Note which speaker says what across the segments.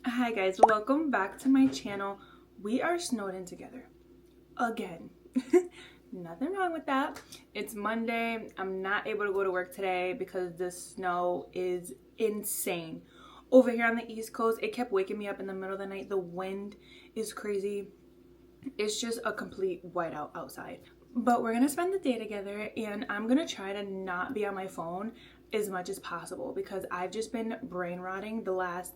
Speaker 1: Hi guys, welcome back to my channel. We are snowed in together again. Nothing wrong with that. It's Monday. I'm not able to go to work today because the snow is insane. Over here on the East Coast, it kept waking me up in the middle of the night. The wind is crazy. It's just a complete whiteout outside. But we're gonna spend the day together and I'm gonna try to not be on my phone as much as possible because I've just been brain rotting the last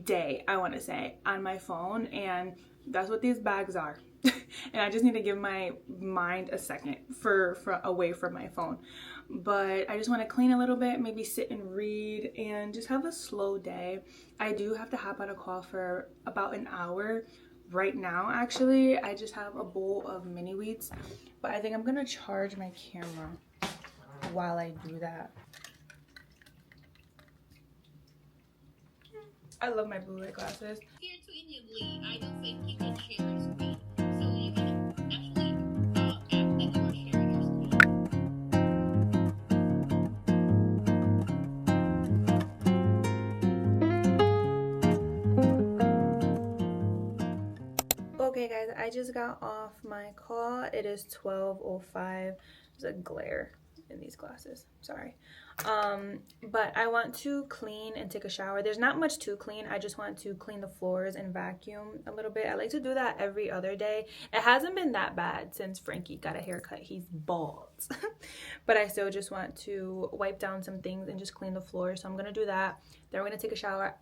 Speaker 1: day, I want to say, on my phone, and that's what these bags are. And I just need to give my mind a second for away from my phone. But I just want to clean a little bit, maybe sit and read and just have a slow day. I do have to hop on a call for about an hour right now. Actually, I just have a bowl of mini wheats, but I think I'm gonna charge my camera while I do that. I love my blue light glasses.
Speaker 2: Here to Inugly, I don't think you can share your screen. So you can actually act that you are sharing your screen.
Speaker 1: Okay guys, I just got off my call. It is 12:05. There's a glare in these glasses, sorry. But I want to clean and take a shower. There's not much to clean. I just want to clean the floors and vacuum a little bit. I like to do that every other day. It hasn't been that bad since Frankie got a haircut. He's bald. But I still just want to wipe down some things and just clean the floor. So I'm gonna do that. Then we're gonna take a shower.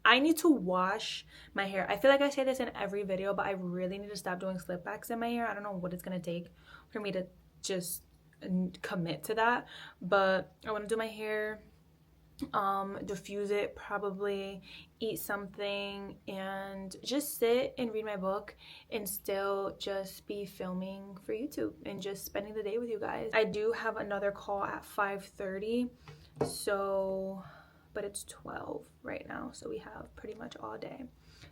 Speaker 1: I need to wash my hair. I feel like I say this in every video, but I really need to stop doing slip backs in my hair. I don't know what it's gonna take for me to just commit to that, but I want to do my hair, diffuse it, probably eat something, and just sit and read my book and still just be filming for YouTube and just spending the day with you guys. I do have another call at 5:30, so but it's 12 right now, so we have pretty much all day.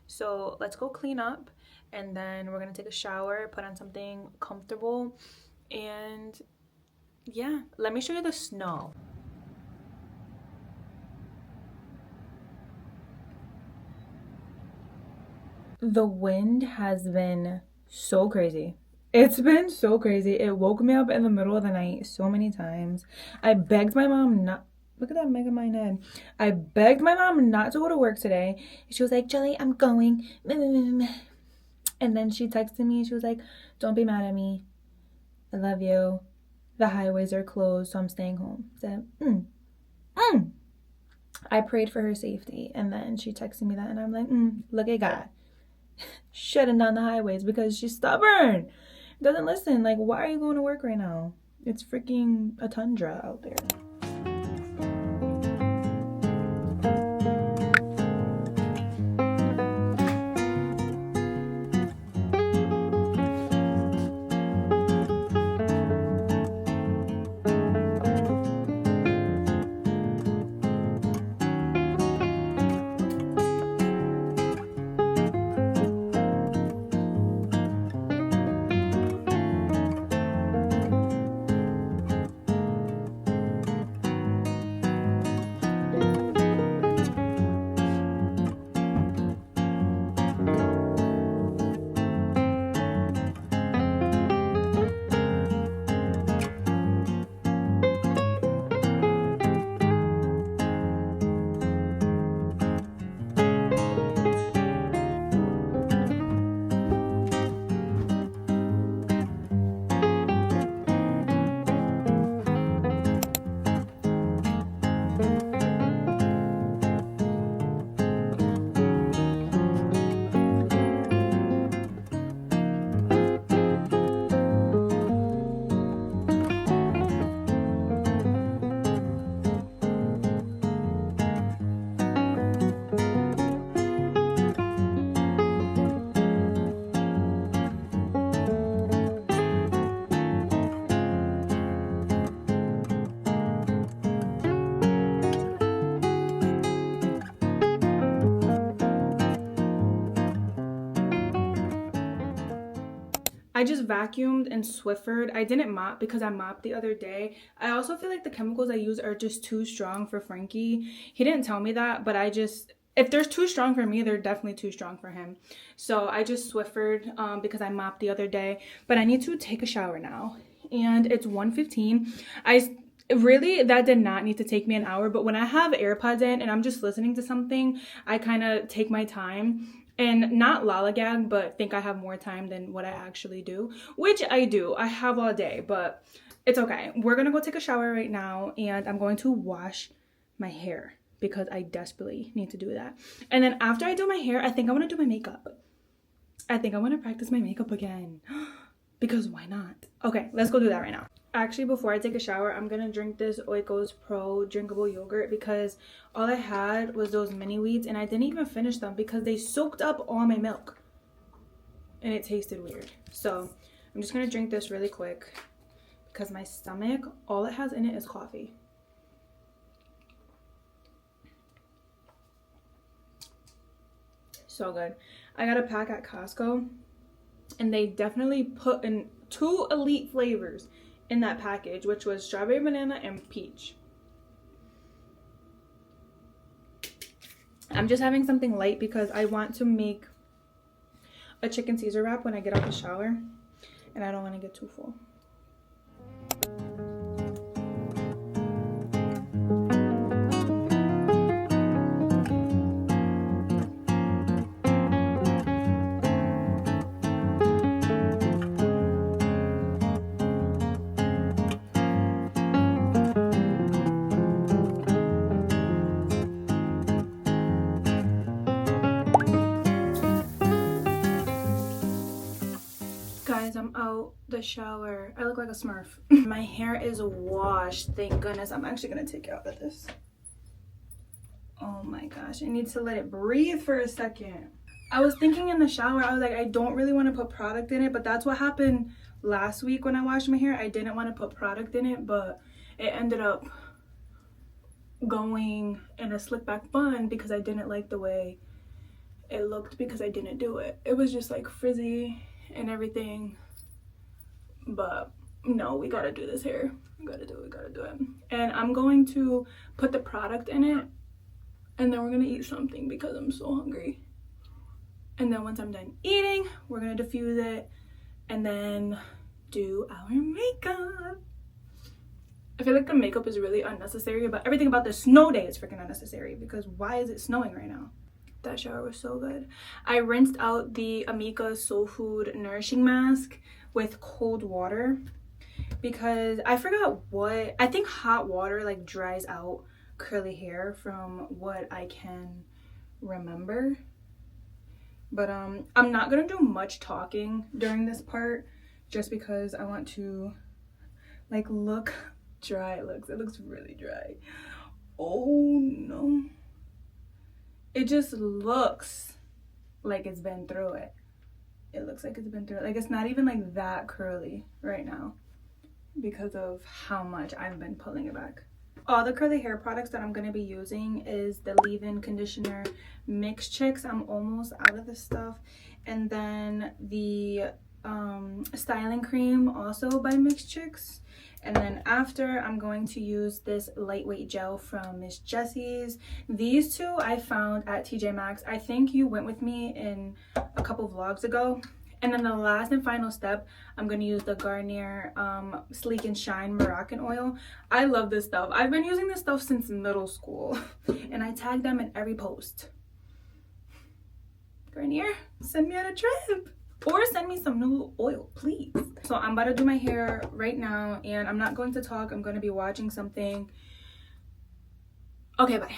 Speaker 1: So let's go clean up and then we're gonna take a shower, put on something comfortable, and yeah, let me show you the snow. The wind has been so crazy. It's been so crazy. It woke me up in the middle of the night so many times. I begged my mom not, look at that mega mind head. I begged my mom not to go to work today. She was like, Jelly, I'm going. And then she texted me. She was like, don't be mad at me. I love you. The highways are closed, so I'm staying home. I said, I prayed for her safety, and then she texted me that, and I'm like, look at God shutting down the highways because she's stubborn, doesn't listen. Like, why are you going to work right now? It's freaking a tundra out there. I just vacuumed and Swiffered. I didn't mop because I mopped the other day. I also feel like the chemicals I use are just too strong for Frankie. He didn't tell me that, but I just if they're too strong for me, they're definitely too strong for him. So I just Swiffered because I mopped the other day, but I need to take a shower now, and it's 1:15. Really, that did not need to take me an hour, but when I have AirPods in and I'm just listening to something, I kind of take my time and not lollygag, but think I have more time than what I actually do, which I do. I have all day, but it's okay. We're gonna go take a shower right now, and I'm going to wash my hair because I desperately need to do that. And then after I do my hair, I think I want to do my makeup. I think I want to practice my makeup again because why not? Okay, let's go do that right now. Actually, before I take a shower, I'm gonna drink this Oikos Pro drinkable yogurt because all I had was those mini wheats and I didn't even finish them because they soaked up all my milk and it tasted weird. So I'm just gonna drink this really quick because my stomach, all it has in it is coffee. So good. I got a pack at Costco and they definitely put in 2 elite flavors in that package, which was strawberry banana and peach. I'm just having something light because I want to make a chicken Caesar wrap when I get out the shower and I don't want to get too full. Guys, I'm out the shower. I look like a smurf. My hair is washed, thank goodness. I'm actually gonna take it out of this. Oh my gosh, I need to let it breathe for a second. I was thinking in the shower, I was like, I don't really want to put product in it, but that's what happened last week when I washed my hair. I didn't want to put product in it, but it ended up going in a slick back bun because I didn't like the way it looked because I didn't do it. It was just like frizzy and everything, but no, we gotta do this hair. We gotta do it. And I'm going to put the product in it and then we're gonna eat something because I'm so hungry. And then once I'm done eating, we're gonna diffuse it and then do our makeup. I feel like the makeup is really unnecessary, but everything about this snow day is freaking unnecessary because why is it snowing right now? That shower was so good. I rinsed out the Amika Soul Food Nourishing Mask with cold water because I forgot what, I think hot water like dries out curly hair from what I can remember. But I'm not gonna do much talking during this part just because I want to like look dry. It looks really dry. Oh no. It just looks like it's been through it. It looks like it's been through it. Like it's not even like that curly right now because of how much I've been pulling it back. All the curly hair products that I'm going to be using is the leave-in conditioner Mix Chicks. I'm almost out of this stuff. And then the styling cream also by Mix Chicks. And then after, I'm going to use this lightweight gel from Miss Jessie's. These two I found at TJ Maxx. I think you went with me in a couple vlogs ago. And then the last and final step, I'm going to use the Garnier Sleek and Shine Moroccan Oil. I love this stuff. I've been using this stuff since middle school. And I tag them in every post. Garnier, send me on a trip. Or send me some new oil, please. So I'm about to do my hair right now. And I'm not going to talk. I'm going to be watching something. Okay, bye.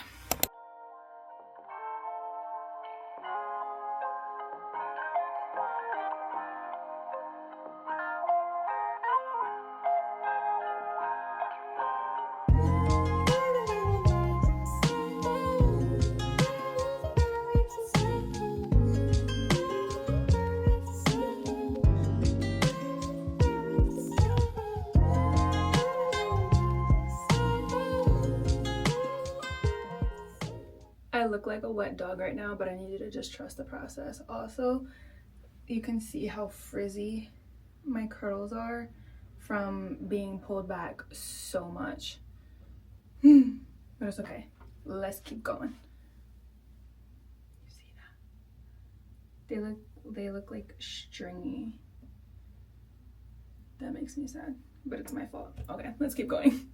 Speaker 1: I look like a wet dog right now, but I need you to just trust the process. Also, you can see how frizzy my curls are from being pulled back so much. But it's okay. Let's keep going. They look like stringy. That makes me sad, but it's my fault. Okay, let's keep going.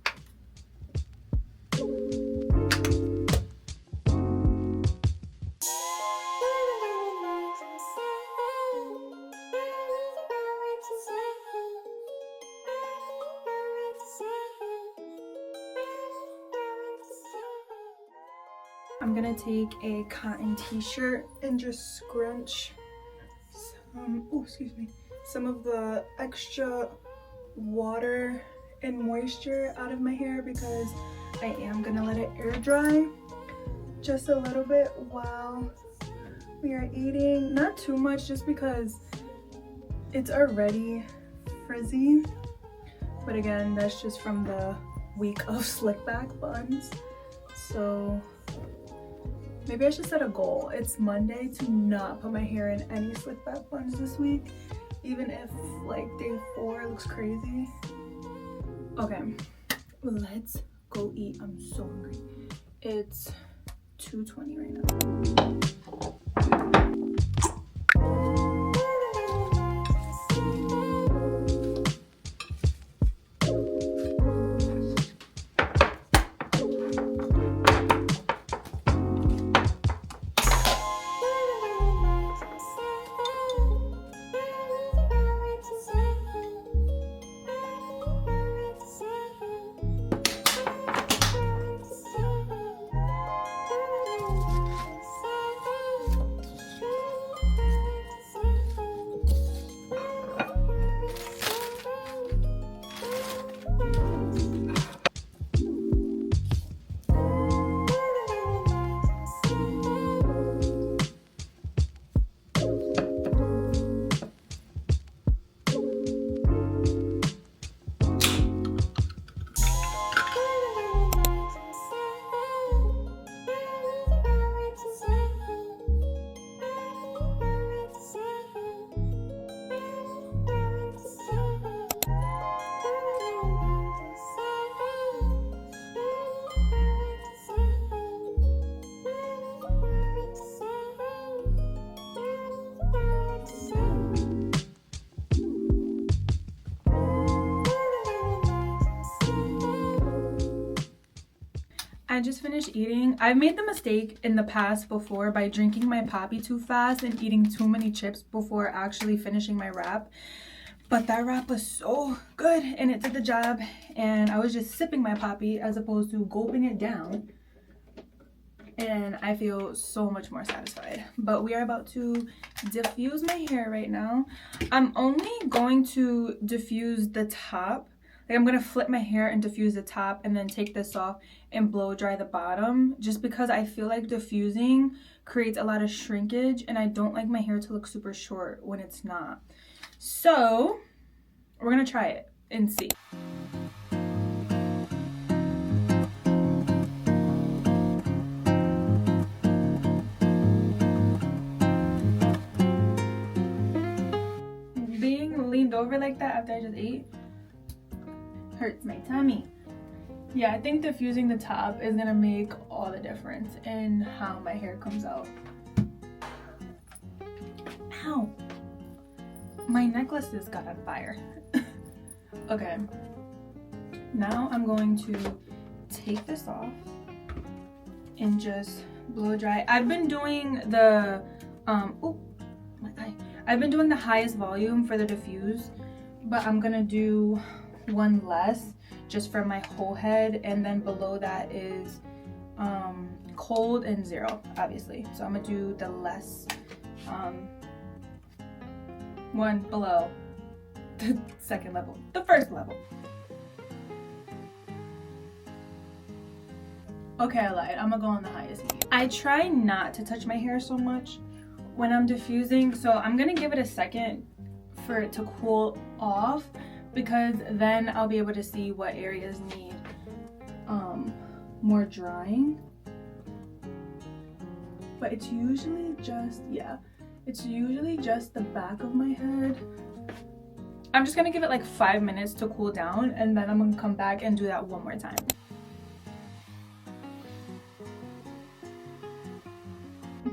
Speaker 1: I'm gonna take a cotton t-shirt and just scrunch some of the extra water and moisture out of my hair, because I am gonna let it air dry just a little bit while we are eating. Not too much, just because it's already frizzy, but again, that's just from the week of slick back buns. So maybe I should set a goal. It's Monday to not put my hair in any slick back buns this week, even if like day 4 looks crazy. Okay, let's go eat. I'm so hungry. It's 2:20 right now. I just finished eating. I've made the mistake in the past before by drinking my Poppy too fast and eating too many chips before actually finishing my wrap. But that wrap was so good and it did the job, and I was just sipping my Poppy as opposed to gulping it down. And I feel so much more satisfied. But we are about to diffuse my hair right now. I'm only going to diffuse the top. Like, I'm gonna flip my hair and diffuse the top and then take this off and blow dry the bottom, just because I feel like diffusing creates a lot of shrinkage and I don't like my hair to look super short when it's not. So we're gonna try it and see. Being leaned over like that after I just ate hurts my tummy. Yeah, I think diffusing the top is gonna make all the difference in how my hair comes out. Ow! My necklace just got on fire. Okay, now I'm going to take this off and just blow dry. I've been doing the I've been doing the highest volume for the diffuse, but I'm gonna do one less just for my whole head, and then below that is cold and 0, obviously. So I'm gonna do the less one below the second level, the first level. Okay, I lied. I'm gonna go on the highest medium. I try not to touch my hair so much when I'm diffusing, so I'm gonna give it a second for it to cool off, because then I'll be able to see what areas need more drying. But it's usually just, it's usually just the back of my head. I'm just gonna give it like 5 minutes to cool down, and then I'm gonna come back and do that one more time.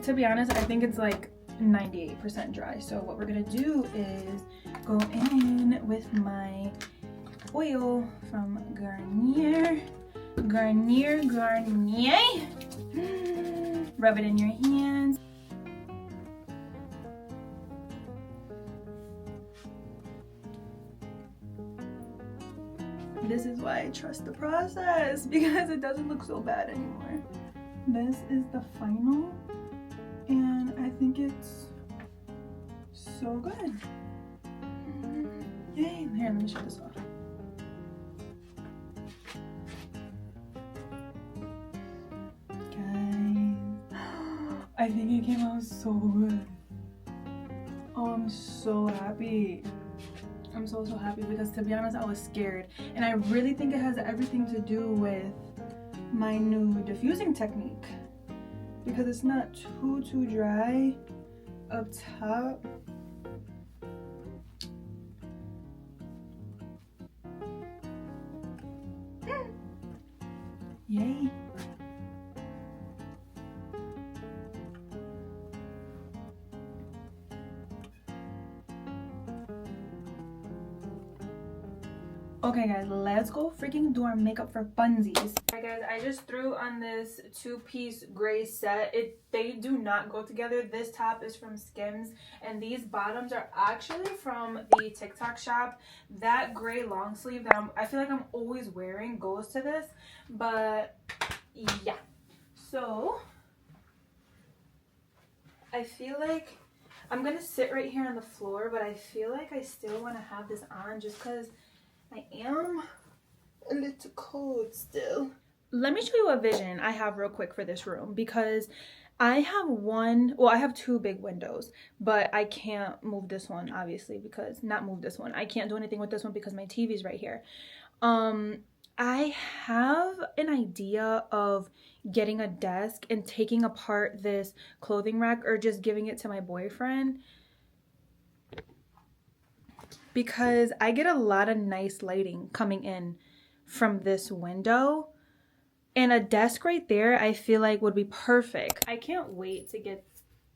Speaker 1: To be honest, I think it's like 98% dry. So what we're gonna do is go in with my oil from Garnier. Rub it in your hands. This is why I trust the process, because it doesn't look so bad anymore. This is the final, and I think it's so good. Yay! Here, let me show this off. Guys, I think it came out so good. Oh, I'm so happy. I'm so happy, because to be honest, I was scared, and I really think it has everything to do with my new diffusing technique, because it's not too dry up top. Yay. Okay guys, let's go freaking do our makeup for funsies. Alright guys, I just threw on this two-piece gray set. They do not go together. This top is from Skims, and these bottoms are actually from the TikTok shop. That gray long sleeve that I feel like I'm always wearing goes to this, but yeah. So I feel like I'm gonna sit right here on the floor, but I feel like I still want to have this on just because I am a little cold still. Let me show you a vision I have real quick for this room, because I have two big windows, but I can't move this one, obviously, because not move this one. I can't do anything with this one because my TV's right here. I have an idea of getting a desk and taking apart this clothing rack, or just giving it to my boyfriend, because I get a lot of nice lighting coming in from this window, and a desk right there I feel like would be perfect. I can't wait to get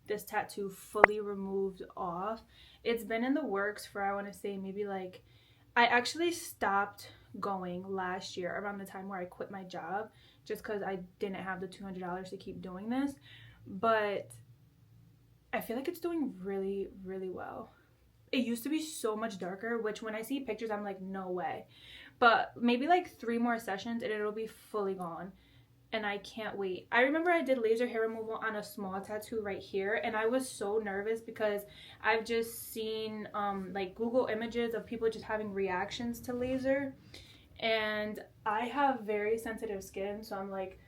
Speaker 1: this tattoo fully removed off. It's been in the works for, I want to say, maybe like, I actually stopped going last year around the time where I quit my job, just because I didn't have the $200 to keep doing this, but I feel like it's doing really well. It used to be so much darker, which when I see pictures I'm like, no way. But maybe like 3 more sessions and it'll be fully gone, and I can't wait. I remember I did laser hair removal on a small tattoo right here, and I was so nervous because I've just seen like Google images of people just having reactions to laser, and I have very sensitive skin, so I'm like,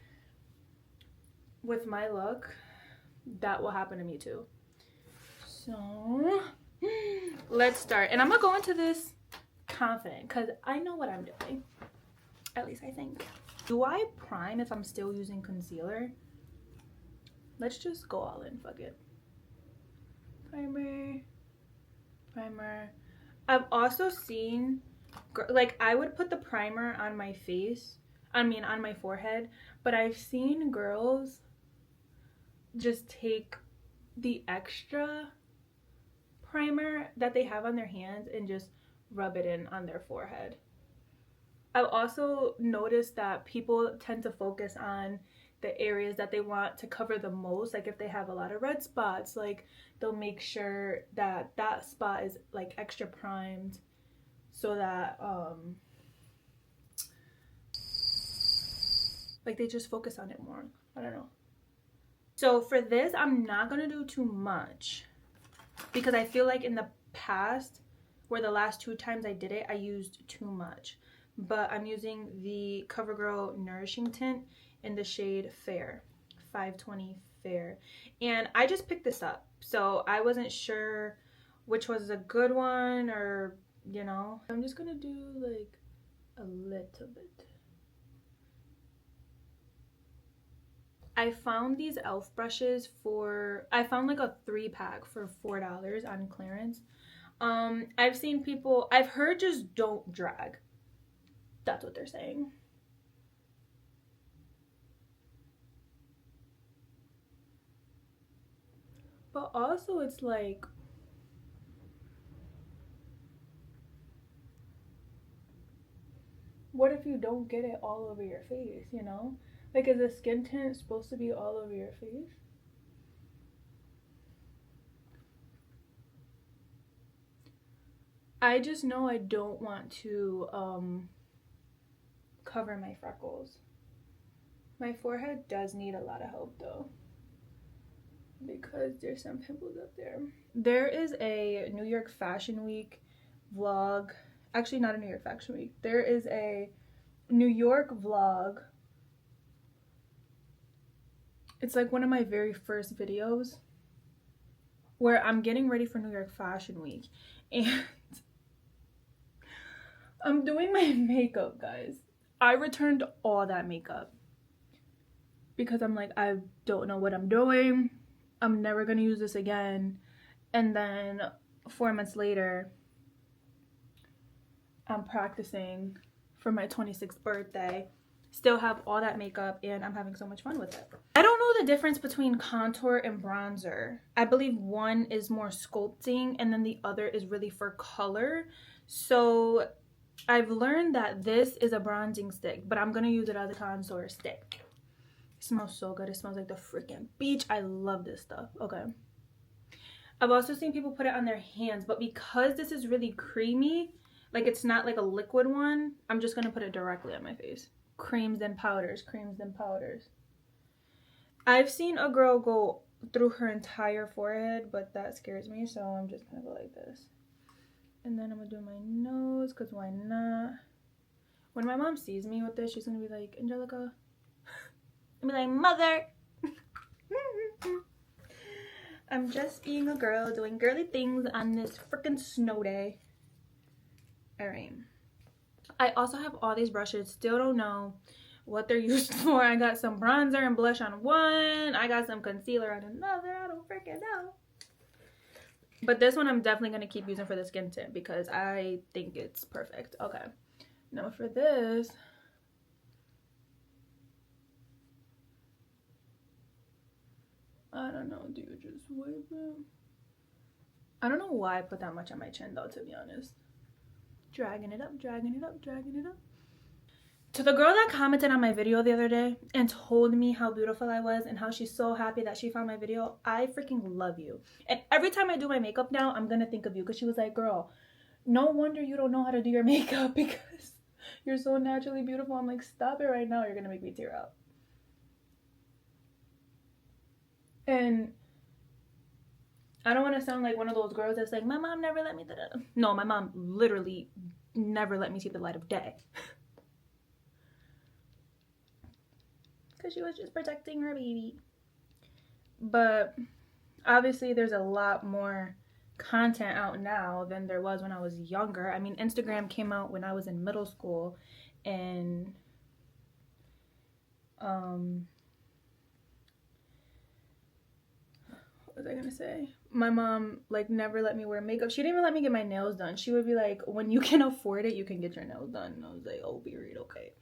Speaker 1: with my look, that will happen to me too. So let's start, and I'm gonna go into this confident because I know what I'm doing, at least I think. Do I prime if I'm still using concealer? Let's just go all in, fuck it. Primer. I've also seen, like, I would put the primer on my face, on my forehead, but I've seen girls just take the extra primer that they have on their hands and just rub it in on their forehead. I've also noticed that people tend to focus on the areas that they want to cover the most. Like if they have a lot of red spots, like they'll make sure that that spot is like extra primed, so that like they just focus on it more. I don't know. So for this, I'm not gonna do too much, because I feel like in the past, where the last 2 times I did it, I used too much. But I'm using the CoverGirl Nourishing Tint in the shade Fair, 520 Fair. And I just picked this up, so I wasn't sure which was a good one, or, you know. I'm just gonna do like a little bit. I found these e.l.f. brushes I found like a 3-pack for $4 on clearance. I've seen people, I've heard just don't drag. That's what they're saying. But also it's like, what if you don't get it all over your face, you know? Like, is a skin tint supposed to be all over your face? I just know I don't want to cover my freckles. My forehead does need a lot of help though, because there's some pimples up there. There is a New York Fashion Week vlog. Actually, not a New York Fashion Week. There is a New York vlog. It's like one of my very first videos where I'm getting ready for New York Fashion Week. And I'm doing my makeup, guys. I returned all that makeup because I'm like, I don't know what I'm doing. I'm never gonna use this again. And then 4 months later, I'm practicing for my 26th birthday. Still have all that makeup and I'm having so much fun with it. I don't know the difference between contour and bronzer. I believe one is more sculpting and then the other is really for color. So I've learned that this is a bronzing stick, but I'm gonna use it as a contour stick. It smells so good. It smells like the freaking beach. I love this stuff. Okay. I've also seen people put it on their hands, but because this is really creamy, like it's not like a liquid one, I'm just gonna put it directly on my face. Creams and powders, creams and powders. I've seen a girl go through her entire forehead, but that scares me, so I'm just gonna go like this. And then I'm gonna do my nose, because why not? When my mom sees me with this, she's gonna be like, Angelica. I'll be like, mother. I'm just being a girl doing girly things on this freaking snow day. Alright. I also have all these brushes. Still don't know what they're used for. I got some bronzer and blush on one. I got some concealer on another. I don't freaking know. But this one I'm definitely going to keep using for the skin tint because I think it's perfect. Okay. Now for this. I don't know. Do you just wipe it? I don't know why I put that much on my chin though, to be honest. Dragging it up, dragging it up, dragging it up. To the girl that commented on my video the other day and told me how beautiful I was and how she's so happy that she found my video, I freaking love you. And every time I do my makeup now, I'm gonna think of you because she was like, girl, no wonder you don't know how to do your makeup because you're so naturally beautiful. I'm like, stop it right now. You're gonna make me tear up. And I don't want to sound like one of those girls that's like, my mom never let me do that. No, my mom literally never let me see the light of day. Because she was just protecting her baby. But obviously there's a lot more content out now than there was when I was younger. I mean, Instagram came out when I was in middle school, and what was I gonna say? My mom like never let me wear makeup. She didn't even let me get my nails done. She would be like, when you can afford it, you can get your nails done. And I was like, oh, period, okay.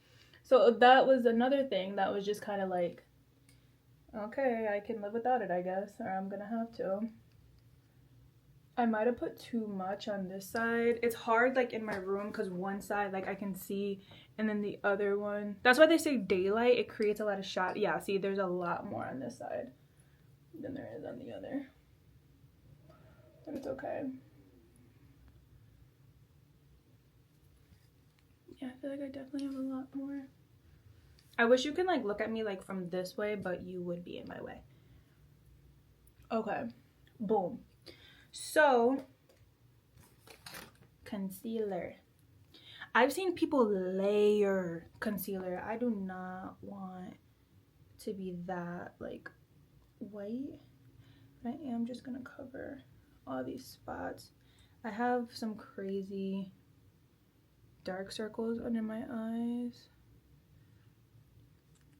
Speaker 1: So that was another thing that was just kind of like, okay, I can live without it, I guess, or I'm gonna have to. I might have put too much on this side. It's hard like in my room because one side like I can see and then the other one. That's why they say daylight. It creates a lot of shot. Yeah, see, there's a lot more on this side than there is on the other. But it's okay. Yeah, I feel like I definitely have a lot more. I wish you could like look at me like from this way, but you would be in my way. Okay, boom. So, concealer. I've seen people layer concealer. I do not want to be that like white. But I am just gonna cover all these spots. I have some crazy dark circles under my eyes.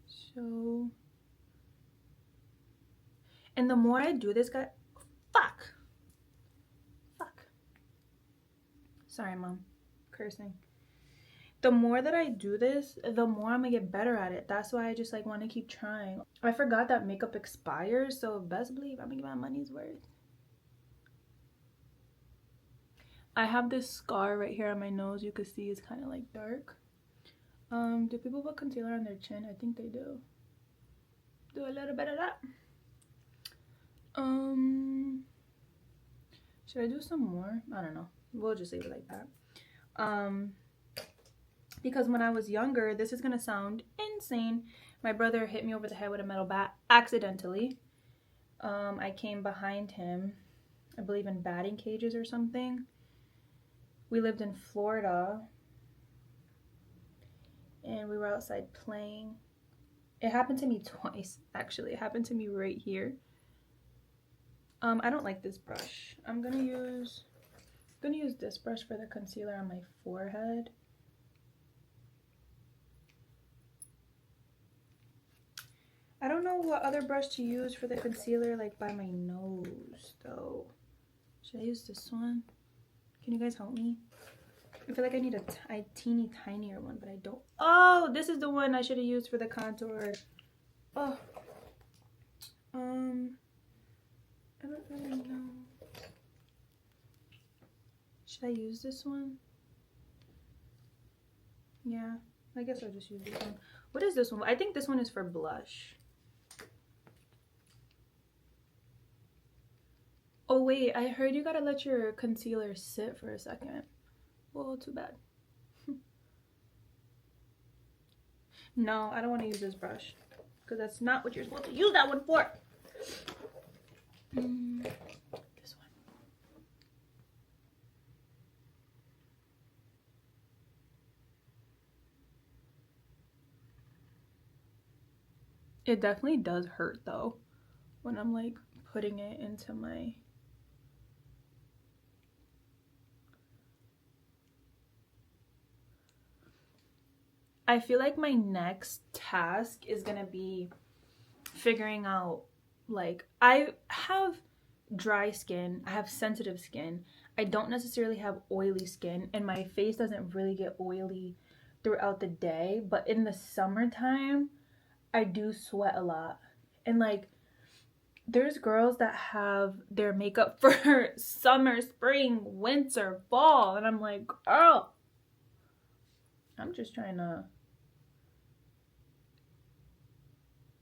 Speaker 1: So, and the more I do this, guy, fuck. Sorry, mom, cursing. the more that I do this, the more I'm gonna get better at it. That's why I just like want to keep trying. I forgot that makeup expires, so best believe I'm gonna get my money's worth. I have this scar right here on my nose. You can see it's kind of like dark. Do people put concealer on their chin? I think they do. Do a little bit of that. Should I do some more? I don't know. We'll just leave it like that. Because when I was younger, this is gonna sound insane. My brother hit me over the head with a metal bat accidentally. I came behind him, I believe in batting cages or something. We lived in Florida and we were outside playing. It happened to me twice, actually. It happened to me right here. I don't like this brush. I'm gonna use this brush for the concealer on my forehead. I don't know what other brush to use for the concealer, like by my nose, though. Should I use this one? Can you guys help me? I feel like I need a teeny tinier one, but I don't. Oh, this is the one I should have used for the contour. Oh. I don't really know. Should I use this one? Yeah, I guess I'll just use this one. What is this one? I think this one is for blush. Oh wait, I heard you gotta let your concealer sit for a second. Well, too bad. No, I don't want to use this brush because that's not what you're supposed to use that one for. This one. It definitely does hurt though when I'm like putting it into my I feel like my next task is gonna be figuring out, like, I have dry skin, I have sensitive skin, I don't necessarily have oily skin, and my face doesn't really get oily throughout the day, but in the summertime I do sweat a lot. And like, there's girls that have their makeup for summer, spring, winter, fall, and I'm like, oh, I'm just trying to,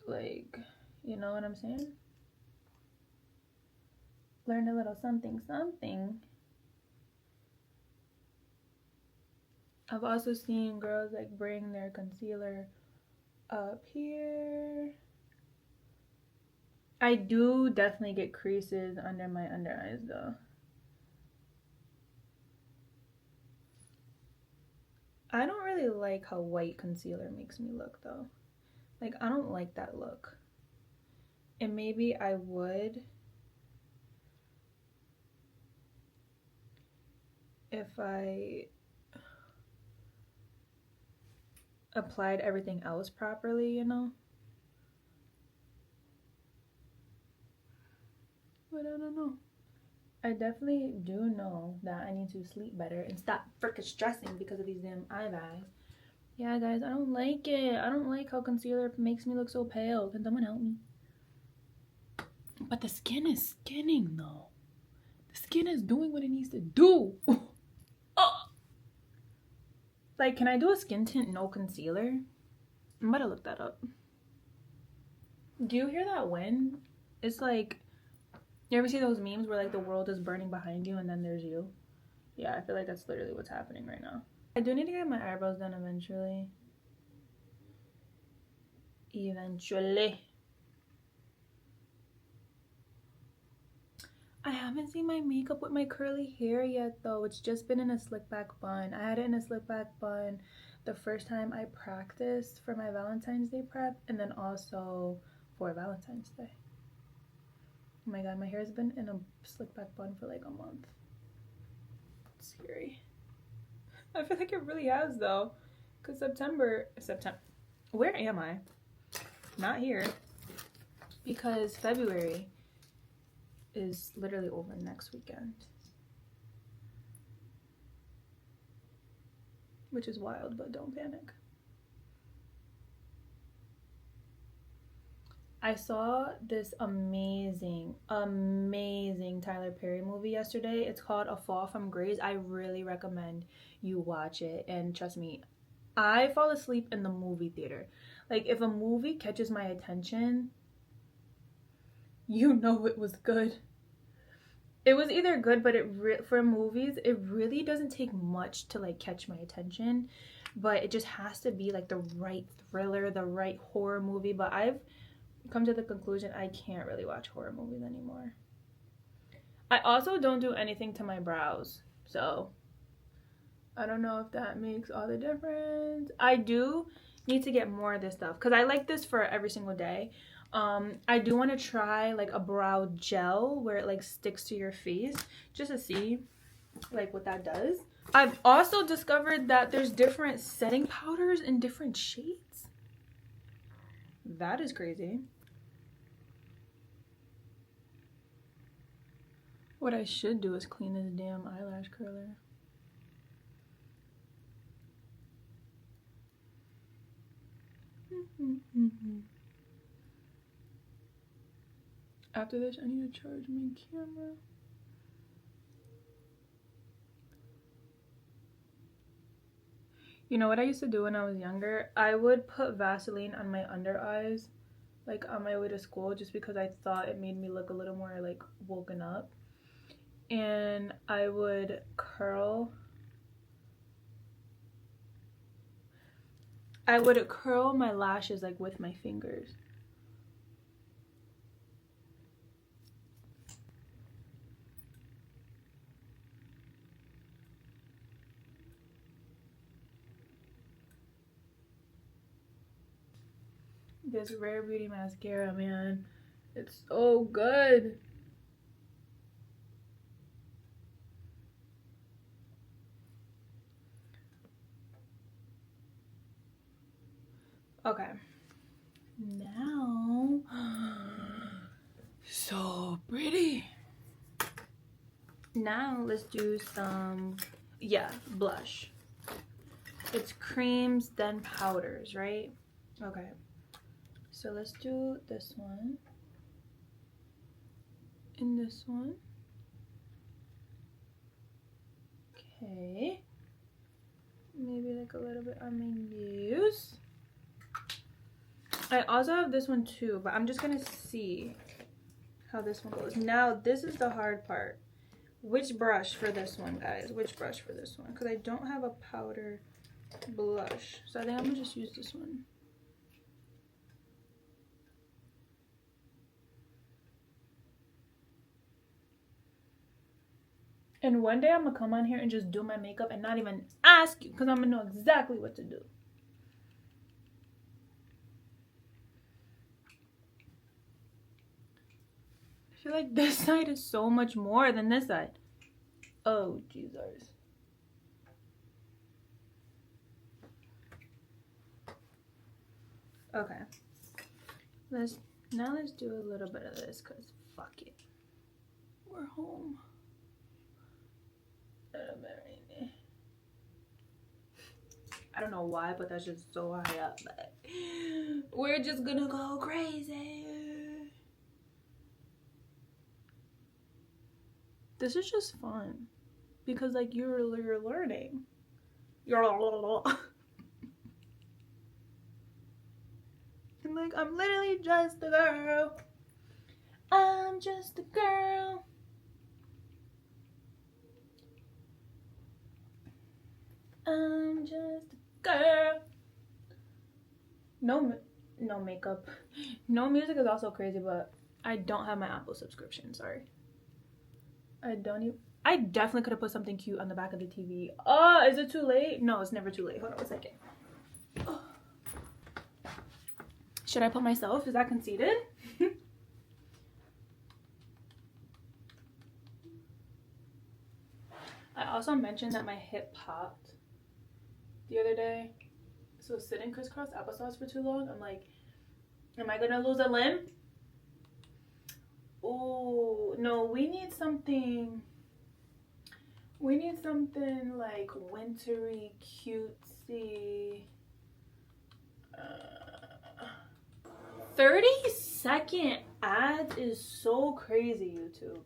Speaker 1: like, you know what I'm saying? Learn a little something, something. I've also seen girls like bring their concealer up here. I do definitely get creases under my under eyes though. I don't really like how white concealer makes me look though. Like, I don't like that look. And maybe I would if I applied everything else properly, you know? But I don't know. I definitely do know that I need to sleep better and stop freaking stressing because of these damn eye bags. Yeah, guys, I don't like it. I don't like how concealer makes me look so pale. Can someone help me? But the skin is skinning, though. The skin is doing what it needs to do. Oh. Like, can I do a skin tint no concealer? I'm about to look that up. Do you hear that wind? It's like, you ever see those memes where like the world is burning behind you and then there's you? Yeah, I feel like that's literally what's happening right now. I do need to get my eyebrows done eventually. Eventually. I haven't seen my makeup with my curly hair yet though. It's just been in a slick back bun. I had it in a slick back bun the first time I practiced for my Valentine's Day prep, and then also for Valentine's Day. Oh my god, my hair's been in a slick back bun for like a month. It's scary. I feel like it really has though. Cause September, where am I? Not here. Because February is literally over next weekend. which is wild, but don't panic. I saw this amazing Tyler Perry movie yesterday. It's called A Fall from Grace. I really recommend you watch it. And trust me, I fall asleep in the movie theater. Like, if a movie catches my attention, you know it was good. It was either good, but for movies, it really doesn't take much to like catch my attention. But it just has to be like the right thriller, the right horror movie. But I've come to the conclusion I can't really watch horror movies anymore. I also don't do anything to my brows, so I don't know if that makes all the difference. I do need to get more of this stuff because I like this for every single day. I do want to try like a brow gel where it like sticks to your face just to see like what that does. I've also discovered that there's different setting powders in different shades. That is crazy. What I should do is clean this damn eyelash curler. After this, I need to charge my camera. You know what I used to do when I was younger? I would put Vaseline on my under eyes, like on my way to school, just because I thought it made me look a little more like woken up. And I would curl my lashes like with my fingers. This Rare Beauty mascara, man, it's so good. Okay, now so pretty. Now let's do some blush. It's creams then powders, right? Okay, so let's do this one and this one. Okay, maybe like a little bit on my nose. I also have this one too, but I'm just gonna see how this one goes. Now this is the hard part. Which brush for this one, guys? Which brush for this one? Because I don't have a powder blush, so I think I'm gonna just use this one. And one day I'm gonna come on here and just do my makeup and not even ask you, because I'm gonna know exactly what to do. I feel like this side is so much more than this side. Oh, Jesus. Okay. Let's do a little bit of this, because fuck it. We're home. I don't know why, but that's just so high up. But we're just gonna go crazy. This is just fun because like you're learning. And like I'm literally just a girl. I'm just a girl. I'm just a girl. No makeup. No music is also crazy, but I don't have my Apple subscription. Sorry. I definitely could have put something cute on the back of the TV. Oh, is it too late? No, it's never too late. Hold on a second. Oh. Should I put myself? Is that conceited? I also mentioned that my hip popped the other day. So sitting crisscross applesauce for too long, I'm like, am I gonna lose a limb? Oh no, we need something We need something like wintry, cutesy. 30-second ads is so crazy, YouTube.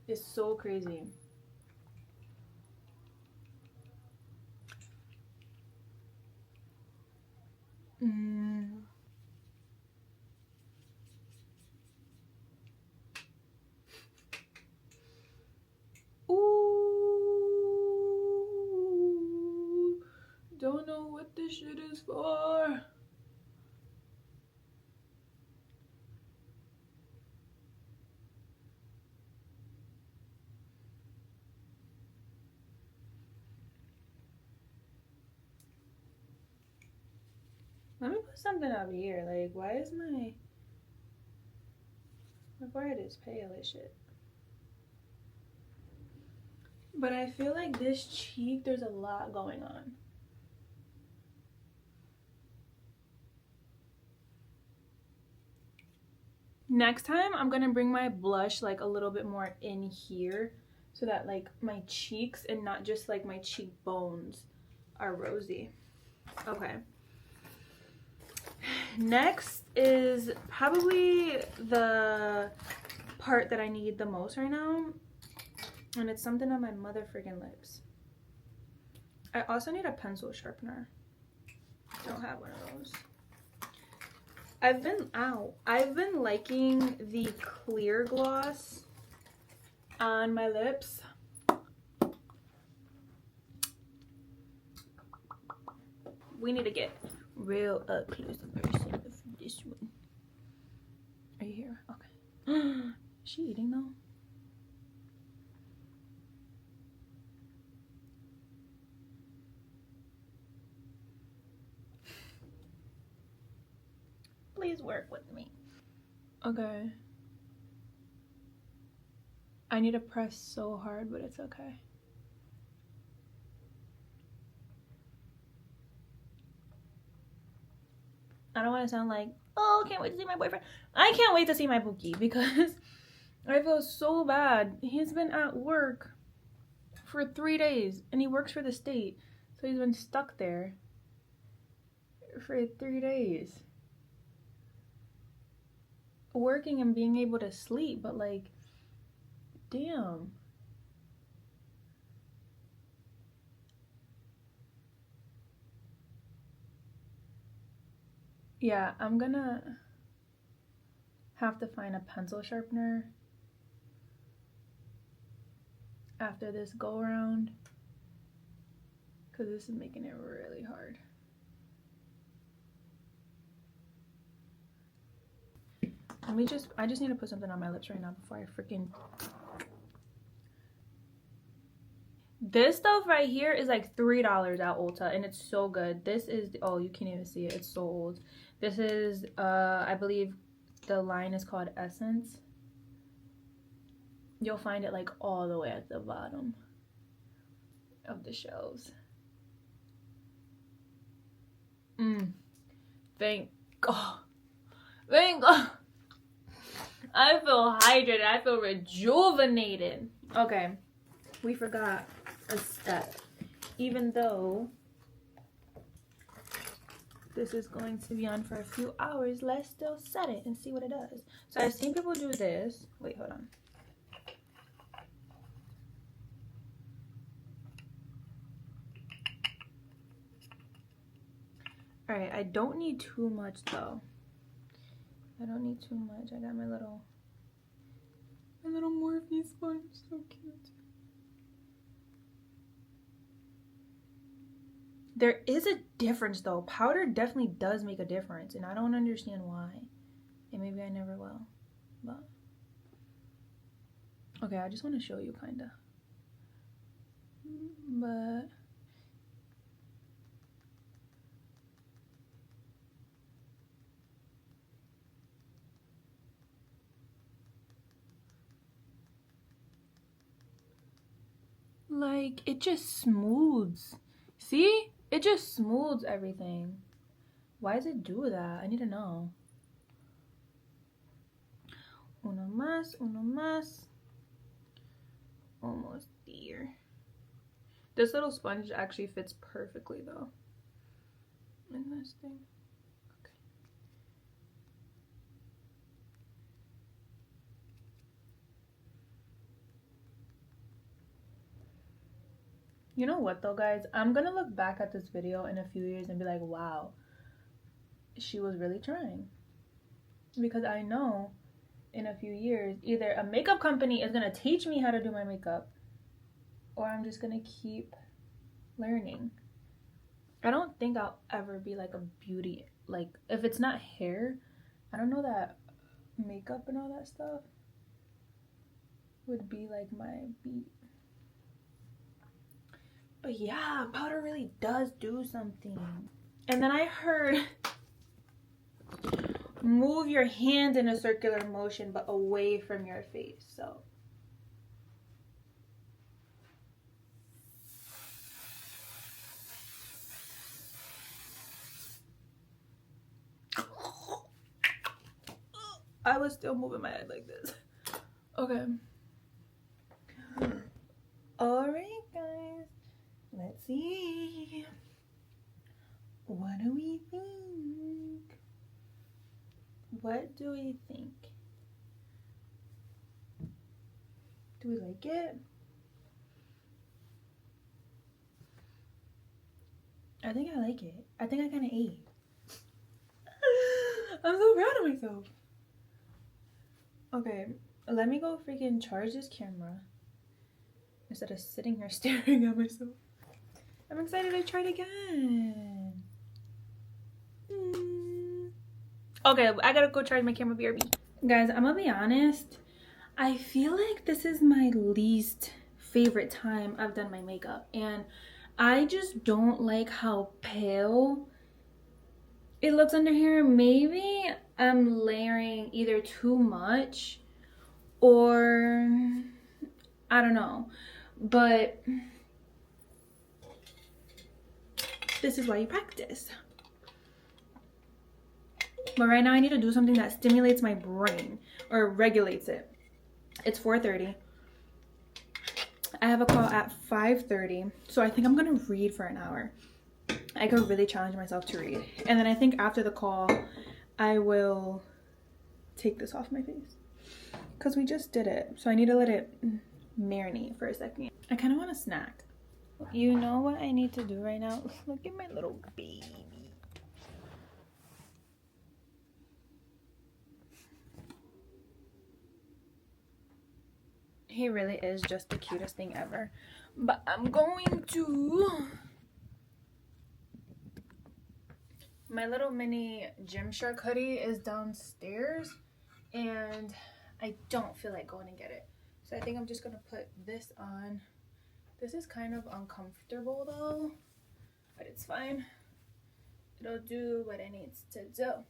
Speaker 1: It's so crazy. Ooh, don't know what this shit is for. Let me put something up here. Like, why is my forehead is pale as shit? But I feel like this cheek, there's a lot going on. Next time, I'm gonna bring my blush like a little bit more in here so that like my cheeks and not just like my cheekbones are rosy. Okay. Next is probably the part that I need the most right now. And it's something on my mother friggin' lips. I also need a pencil sharpener. Don't have one of those. I've been liking the clear gloss on my lips. We need to get real up close and personal with this one. Are you here? Okay. Is she eating though? Please work with me. Okay. I need to press so hard, but it's okay. I don't want to sound like, oh, can't wait to see my boyfriend. I can't wait to see my Pookie because I feel so bad. He's been at work for 3 days and he works for the state. So he's been stuck there for 3 days. Working and being able to sleep, but like, damn. Yeah, I'm gonna have to find a pencil sharpener after this go around because this is making it really hard. I just need to put something on my lips right now before I freaking... This stuff right here is like $3 at Ulta and it's so good. This is, oh, you can't even see it. It's so old. This is, I believe the line is called Essence. You'll find it like all the way at the bottom of the shelves. Thank God. Thank God. I feel hydrated. I feel rejuvenated. Okay. We forgot a step. Even though this is going to be on for a few hours, let's still set it and see what it does. So I've seen people do this. Wait, hold on. Alright, I don't need too much though. I don't need too much. I got my little Morphe sponge. So cute. There is a difference though. Powder definitely does make a difference, and I don't understand why. And maybe I never will. But okay, I just want to show you kinda. But like, it just smooths. See? It just smooths everything. Why does it do that? I need to know. Uno más, uno más. Almost there. ear. This little sponge actually fits perfectly though in this thing. Okay. You know what though, guys? I'm gonna look back at this video in a few years and be like, wow, she was really trying. Because I know in a few years, either a makeup company is gonna teach me how to do my makeup, or I'm just gonna keep learning. I don't think I'll ever be like a beauty, like if it's not hair, I don't know that makeup and all that stuff would be like my beat. But yeah, powder really does do something. And then I heard move your hand in a circular motion but away from your face. So I was still moving my head like this. Okay. Alright, guys. Let's see. What do we think? What do we think? Do we like it? I think I like it. I think I kind of ate. I'm so proud of myself. Okay, let me go freaking charge this camera instead of sitting here staring at myself. I'm excited to try it again. Okay, I gotta go charge my camera, BRB. Guys, I'm gonna be honest. I feel like this is my least favorite time I've done my makeup. And I just don't like how pale it looks under here. Maybe I'm layering either too much or I don't know. But this is why you practice. But right now I need to do something that stimulates my brain or regulates it. It's 4:30. I have a call at 5:30. So I think I'm gonna read for an hour. I could really challenge myself to read. And then I think after the call, I will take this off my face. Because we just did it. So I need to let it marinate for a second. I kind of want a snack. You know what I need to do right now? Look at my little baby. He really is just the cutest thing ever. But I'm going to... My little mini Gymshark hoodie is downstairs. And I don't feel like going to get it. So I think I'm just going to put this on. This is kind of uncomfortable though. But it's fine. It'll do what it needs to do.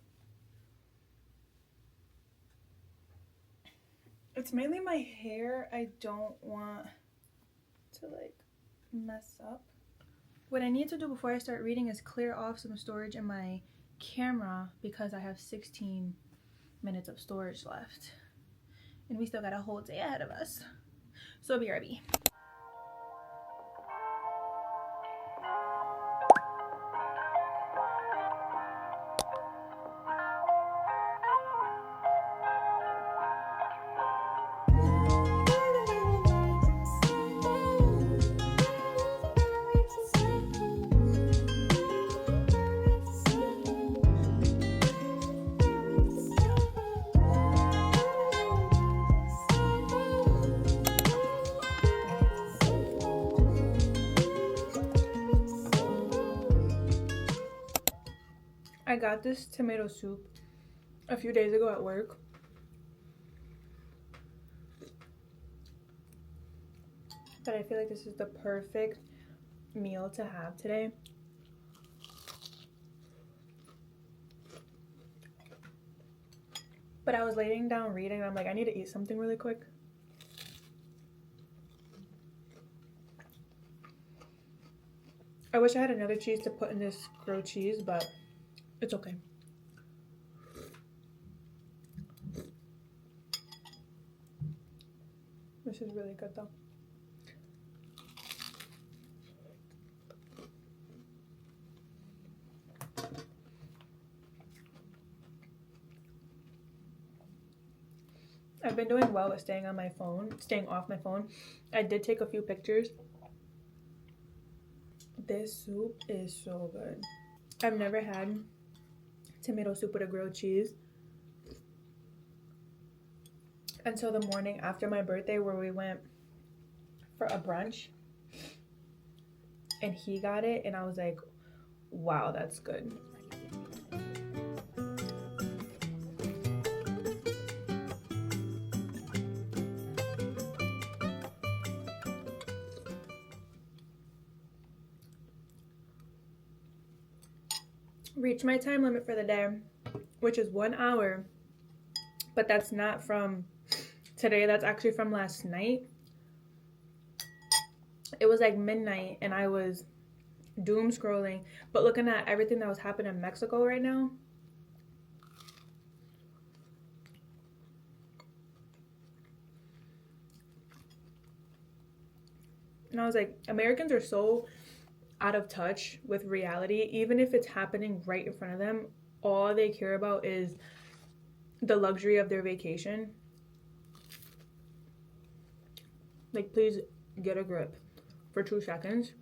Speaker 1: It's mainly my hair I don't want to like mess up. What I need to do before I start reading is clear off some storage in my camera because I have 16 minutes of storage left. And we still got a whole day ahead of us. So BRB. I got this tomato soup a few days ago at work. But I feel like this is the perfect meal to have today. But I was laying down reading and I'm like, I need to eat something really quick. I wish I had another cheese to put in this grilled cheese, but it's okay. This is really good though. I've been doing well with staying off my phone. I did take a few pictures. This soup is so good. I've never had tomato soup with a grilled cheese until the morning after my birthday, where we went for a brunch and he got it and I was like, wow, that's good. Reached my time limit for the day, which is 1 hour, but that's not from today, that's actually from last night. It was like midnight and I was doom scrolling, but looking at everything that was happening in Mexico right now. And I was like, Americans are so out of touch with reality. Even if it's happening right in front of them, all they care about is the luxury of their vacation. Like, please get a grip for 2 seconds.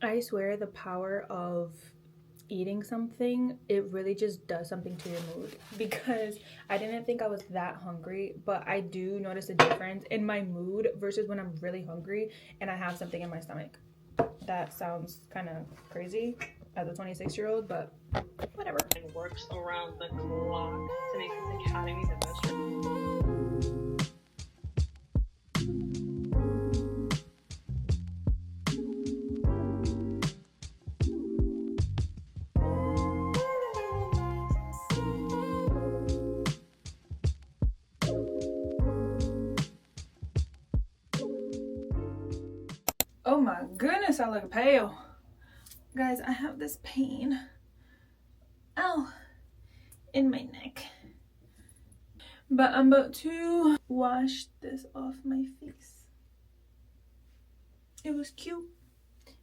Speaker 1: I swear the power of eating something, it really just does something to your mood, because I didn't think I was that hungry, but I do notice a difference in my mood versus when I'm really hungry and I have something in my stomach. That sounds kind of crazy as a 26-year-old, but whatever.
Speaker 3: And works around the clock to make this academy the best.
Speaker 1: Oh my goodness, I look pale. Guys, I have this pain, ow, in my neck. But I'm about to wash this off my face. It was cute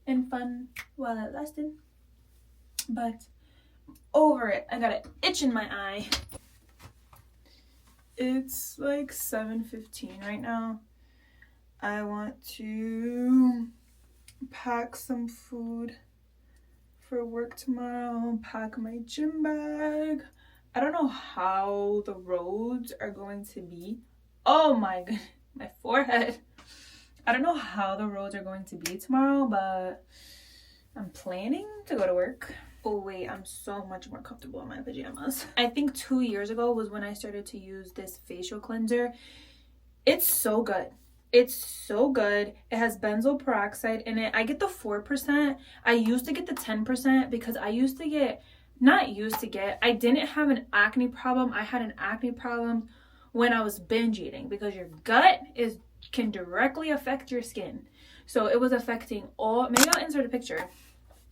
Speaker 1: and fun while it lasted, but over it. I got an itch in my eye. It's like 7:15 right now. I want to pack some food for work tomorrow, pack my gym bag. I don't know how the roads are going to be. Oh my god, my forehead. I don't know how the roads are going to be tomorrow, but I'm planning to go to work. Oh wait, I'm so much more comfortable in my pajamas. I think 2 years ago was when I started to use this facial cleanser. It's so good. It's so good. It has benzoyl peroxide in it. I get the 4%. I used to get the 10% because I didn't have an acne problem. I had an acne problem when I was binge eating, because your gut can directly affect your skin. So it was affecting all, maybe I'll insert a picture,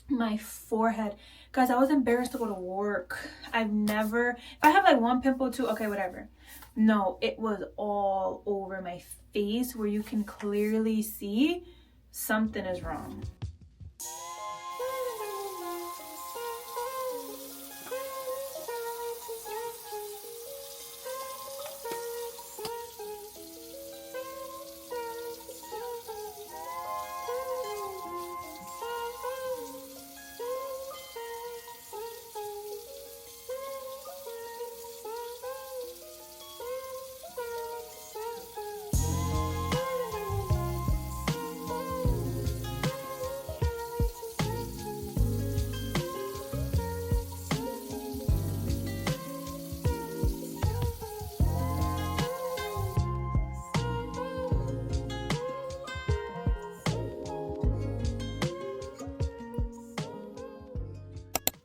Speaker 1: my forehead. Guys, I was embarrassed to go to work. If I have like one pimple or two, okay, whatever. No, it was all over my face where you can clearly see something is wrong.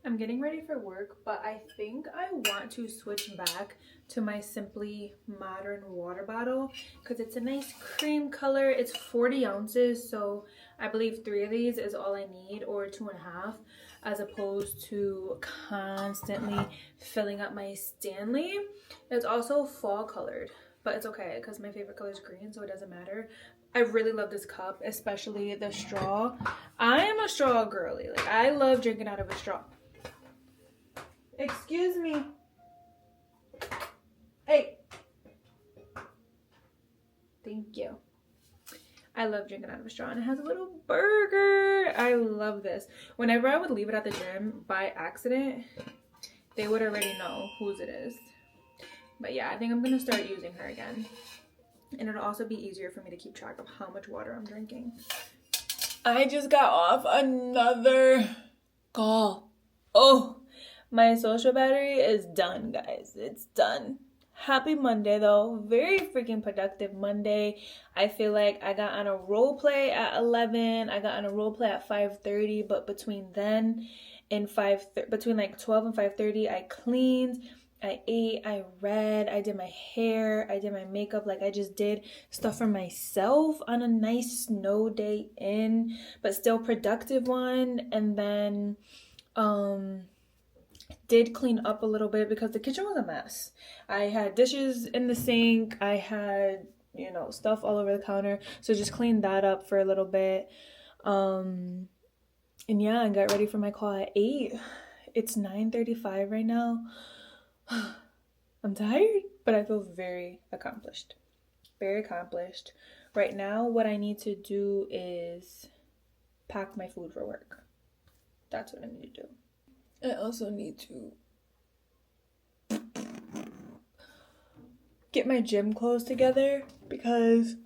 Speaker 1: I'm getting ready for work, but I think I want to switch back to my Simply Modern water bottle because it's a nice cream color. It's 40 ounces, so I believe 3 of these is all I need, or 2.5, as opposed to constantly filling up my Stanley. It's also fall colored, but it's okay because my favorite color is green, so it doesn't matter. I really love this cup, especially the straw. I am a straw girly. Like, I love drinking out of a straw. Excuse me. Thank you. I love drinking out of a straw, and it has a little burger. I love this. Whenever I would leave it at the gym by accident, they would already know whose it is. But yeah, I think I'm gonna start using her again. And it'll also be easier for me to keep track of how much water I'm drinking. I just got off another call. Oh, my social battery is done, guys. It's done. Happy Monday, though. Very freaking productive Monday. I feel like I got on a role play at 11. I got on a role play at 5:30. But between then and between like 12 and 5:30, I cleaned. I ate, I read, I did my hair, I did my makeup. Like, I just did stuff for myself on a nice snow day in, but still productive one. And then did clean up a little bit because the kitchen was a mess. I had dishes in the sink, I had, you know, stuff all over the counter, so just cleaned that up for a little bit. And yeah, I got ready for my call at 8. It's 9:35 right now. I'm tired, but I feel very accomplished. Very accomplished. Right now, what I need to do is pack my food for work. That's what I need to do. I also need to get my gym clothes together because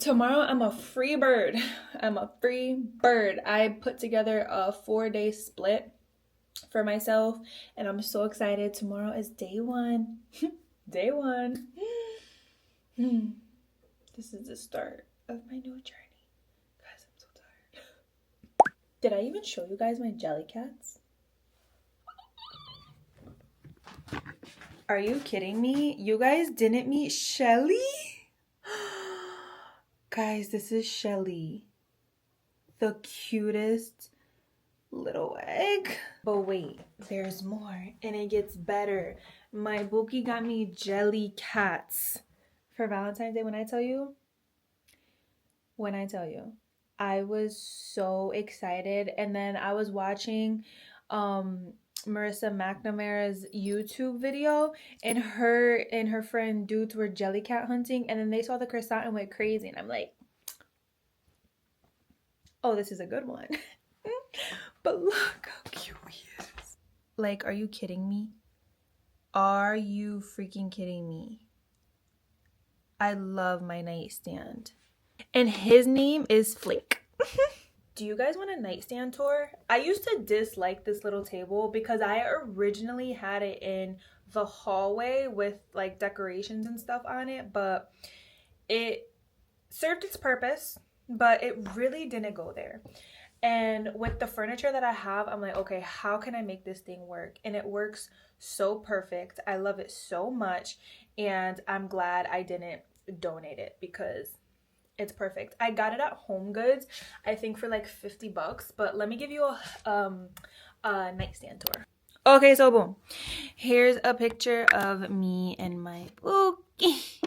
Speaker 1: tomorrow I'm a free bird. I'm a free bird. I put together a 4-day split for myself, and I'm so excited. Tomorrow is day 1. Day 1. This is the start of my new journey. Guys, I'm so tired. Did I even show you guys my jelly cats? Are you kidding me? You guys didn't meet Shelly? Guys, this is Shelly. The cutest little egg. But wait, there's more, and it gets better. My bookie got me jelly cats for Valentine's Day. When I tell you, I was so excited. And then I was watching Marissa McNamara's YouTube video, and her and her friend dudes were jelly cat hunting, and then they saw the croissant and went crazy, and I'm like, oh, this is a good one. But look how cute he is. Like, are you kidding me? Are you freaking kidding me? I love my nightstand. And his name is Flake. Do you guys want a nightstand tour? I used to dislike this little table because I originally had it in the hallway with like decorations and stuff on it, but it served its purpose, but it really didn't go there. And with the furniture that I have, I'm like, okay, how can I make this thing work? And it works so perfect. I love it so much, and I'm glad I didn't donate it because it's perfect. I got it at Home Goods, I think for like $50, but let me give you a nightstand tour. Okay, so boom. Here's a picture of me and my bookie.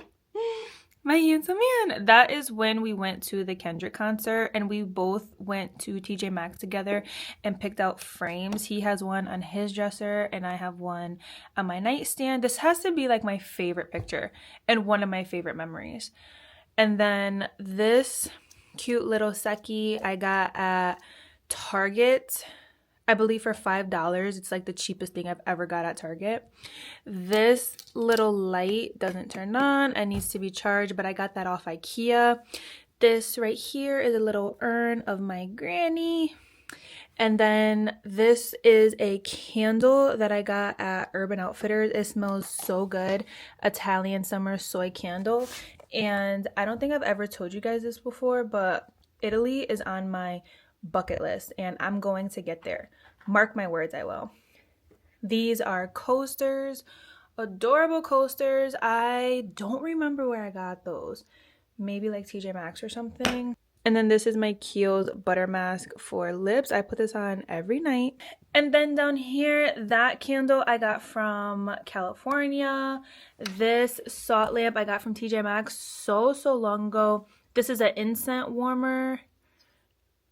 Speaker 1: My handsome man. That is when we went to the Kendrick concert, and we both went to TJ Maxx together and picked out frames. He has one on his dresser and I have one on my nightstand. This has to be like my favorite picture and one of my favorite memories. And then this cute little Seki I got at Target, I believe for $5. It's like the cheapest thing I've ever got at Target. This little light doesn't turn on. It needs to be charged, but I got that off IKEA. This right here is a little urn of my granny. And then this is a candle that I got at Urban Outfitters. It smells so good. Italian summer soy candle. And I don't think I've ever told you guys this before, but Italy is on my bucket list, and I'm going to get there. Mark my words, I will. These are coasters, adorable coasters. I don't remember where I got those. Maybe like TJ Maxx or something. And then this is my Kiehl's butter mask for lips. I put this on every night. And then down here, that candle I got from California. This salt lamp I got from TJ Maxx so long ago. This is an incense warmer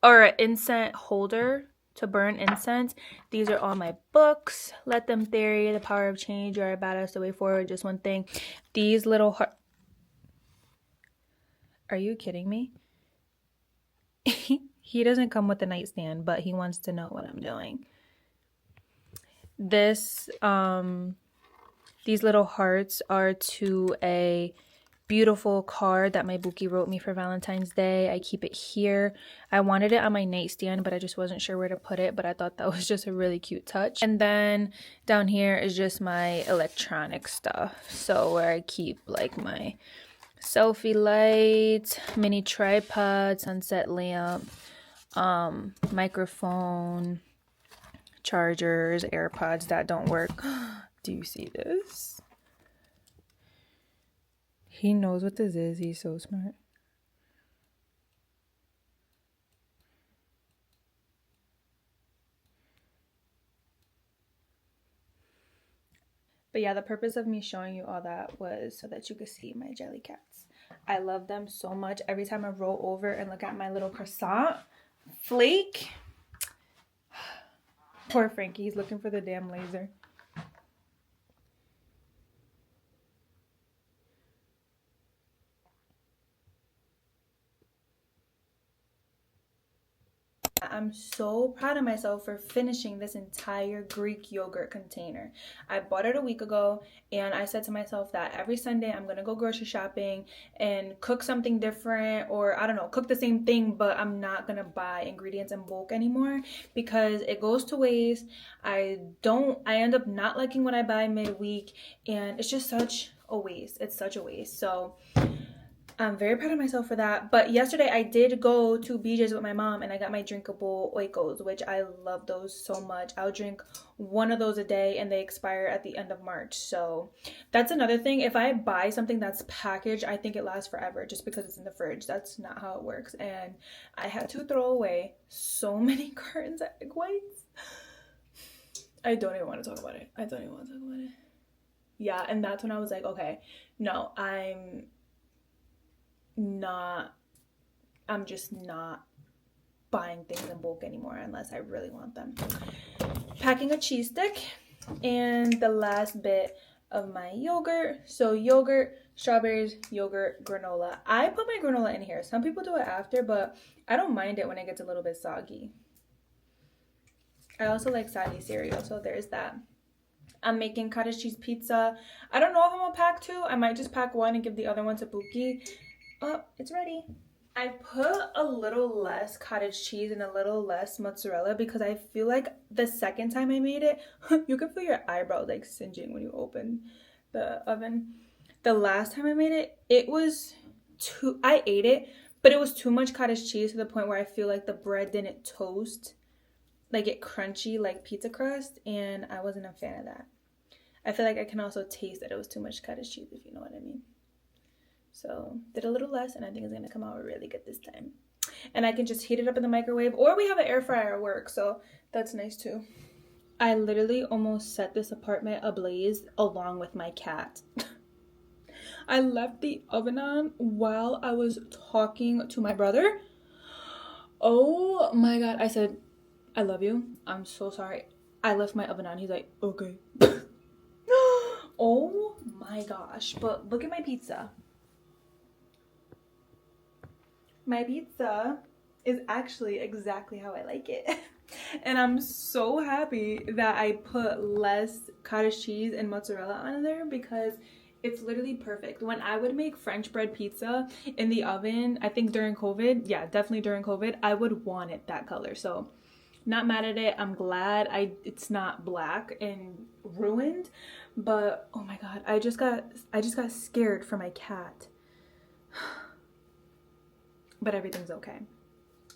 Speaker 1: or an incense holder to burn incense. These are all my books. Let Them Theory, The Power of Change, You Are a Badass, The Way Forward, Just One Thing. These little Are you kidding me? He doesn't come with a nightstand, but he wants to know what I'm doing. This, these little hearts are to a beautiful card that my Buki wrote me for Valentine's Day. I keep it here. I wanted it on my nightstand, but I just wasn't sure where to put it, but I thought that was just a really cute touch. And then down here is just my electronic stuff. So where I keep like my selfie light, mini tripod, sunset lamp, microphone, chargers, AirPods that don't work. Do you see this? He knows what this is. He's so smart. But yeah, the purpose of me showing you all that was so that you could see my jelly cats. I love them so much. Every time I roll over and look at my little croissant flake. Poor Frankie, he's looking for the damn laser. I'm so proud of myself for finishing this entire Greek yogurt container. I bought it a week ago, and I said to myself that every Sunday I'm gonna go grocery shopping and cook something different, or I don't know, cook the same thing, but I'm not gonna buy ingredients in bulk anymore because it goes to waste. I end up not liking what I buy midweek, and it's just such a waste. It's such a waste. So I'm very proud of myself for that. But yesterday I did go to BJ's with my mom, and I got my drinkable Oikos, which I love those so much. I'll drink one of those a day, and they expire at the end of March. So that's another thing. If I buy something that's packaged, I think it lasts forever just because it's in the fridge. That's not how it works. And I had to throw away so many cartons of egg whites. I don't even want to talk about it. Yeah, and that's when I was like, okay, no, I'm just not buying things in bulk anymore unless I really want them. Packing a cheese stick, and the last bit of my yogurt. So yogurt, strawberries, yogurt, granola. I put my granola in here. Some people do it after, but I don't mind it when it gets a little bit soggy. I also like soggy cereal, so there's that. I'm making cottage cheese pizza. I don't know if I'm gonna pack two. I might just pack one and give the other one to Buki. Oh, it's ready. I put a little less cottage cheese and a little less mozzarella because I feel like the second time I made it, you can feel your eyebrows like singeing when you open the oven. The last time I made it, I ate it, but it was too much cottage cheese to the point where I feel like the bread didn't toast, like it crunchy like pizza crust, and I wasn't a fan of that. I feel like I can also taste that it was too much cottage cheese, if you know what I mean. So did a little less, and I think it's gonna come out really good this time. And I can just heat it up in the microwave, or we have an air fryer at work, so that's nice too. I literally almost set this apartment ablaze along with my cat. I left the oven on while I was talking to my brother. Oh my god, I said, I love you. I'm so sorry. I left my oven on. He's like, okay. Oh my gosh, but look at my pizza. My pizza is actually exactly how I like it. And I'm so happy that I put less cottage cheese and mozzarella on there because it's literally perfect. When I would make French bread pizza in the oven, I think during COVID, yeah, definitely during COVID, I would want it that color. So not mad at it. I'm glad it's not black and ruined, but oh my god, I just got scared for my cat. But everything's okay.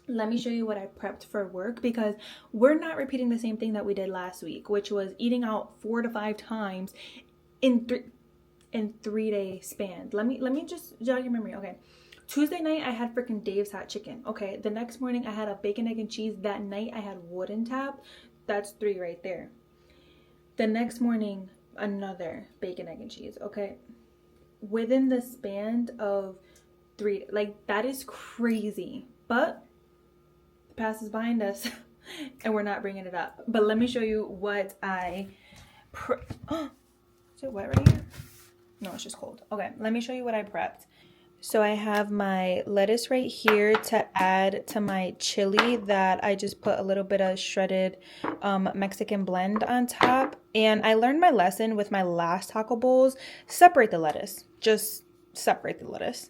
Speaker 1: Let me show you what I prepped for work because we're not repeating the same thing that we did last week, which was eating out 4 to 5 times in 3-day span. Let me just jog your memory. Okay. Tuesday night I had freaking Dave's hot chicken. Okay. The next morning I had a bacon, egg, and cheese. That night I had wooden tap. That's 3 right there. The next morning another bacon, egg, and cheese. Okay. Within the span of 3, like that is crazy, but the past is behind us and we're not bringing it up. But let me show you what I is it wet right here? No, it's just cold. Okay, let me show you what I prepped. So I have my lettuce right here to add to my chili that I just put a little bit of shredded Mexican blend on top. And I learned my lesson with my last taco bowls. Separate the lettuce. Just separate the lettuce.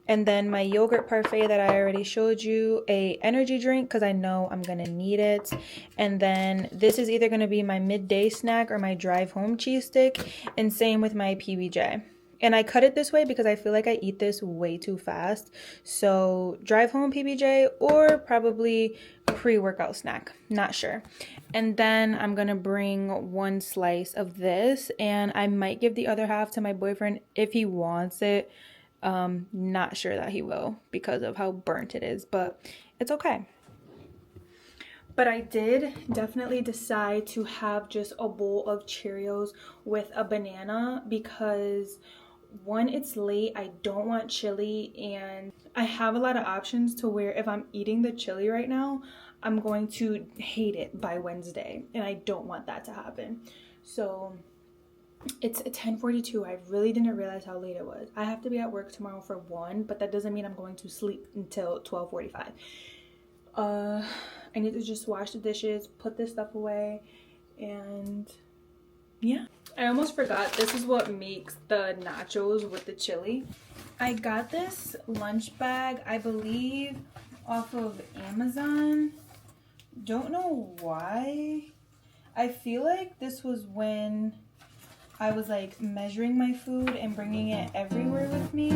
Speaker 1: And then my yogurt parfait that I already showed you, a energy drink because I know I'm gonna need it. And then this is either gonna be my midday snack or my drive home cheese stick. And same with my PBJ. And I cut it this way because I feel like I eat this way too fast. So drive home PBJ or probably pre-workout snack. Not sure. And then I'm going to bring one slice of this. And I might give the other half to my boyfriend if he wants it. Not sure that he will because of how burnt it is. But it's okay. But I did definitely decide to have just a bowl of Cheerios with a banana because one, it's late, I don't want chili, and I have a lot of options to where if I'm eating the chili right now, I'm going to hate it by Wednesday, and I don't want that to happen. So it's 10:42. I really didn't realize how late it was. I have to be at work tomorrow for 1, but that doesn't mean I'm going to sleep until 12:45. I need to just wash the dishes, put this stuff away, and yeah. I almost forgot, this is what makes the nachos with the chili. I got this lunch bag, I believe, off of Amazon. Don't know why. I feel like this was when I was like measuring my food and bringing it everywhere with me.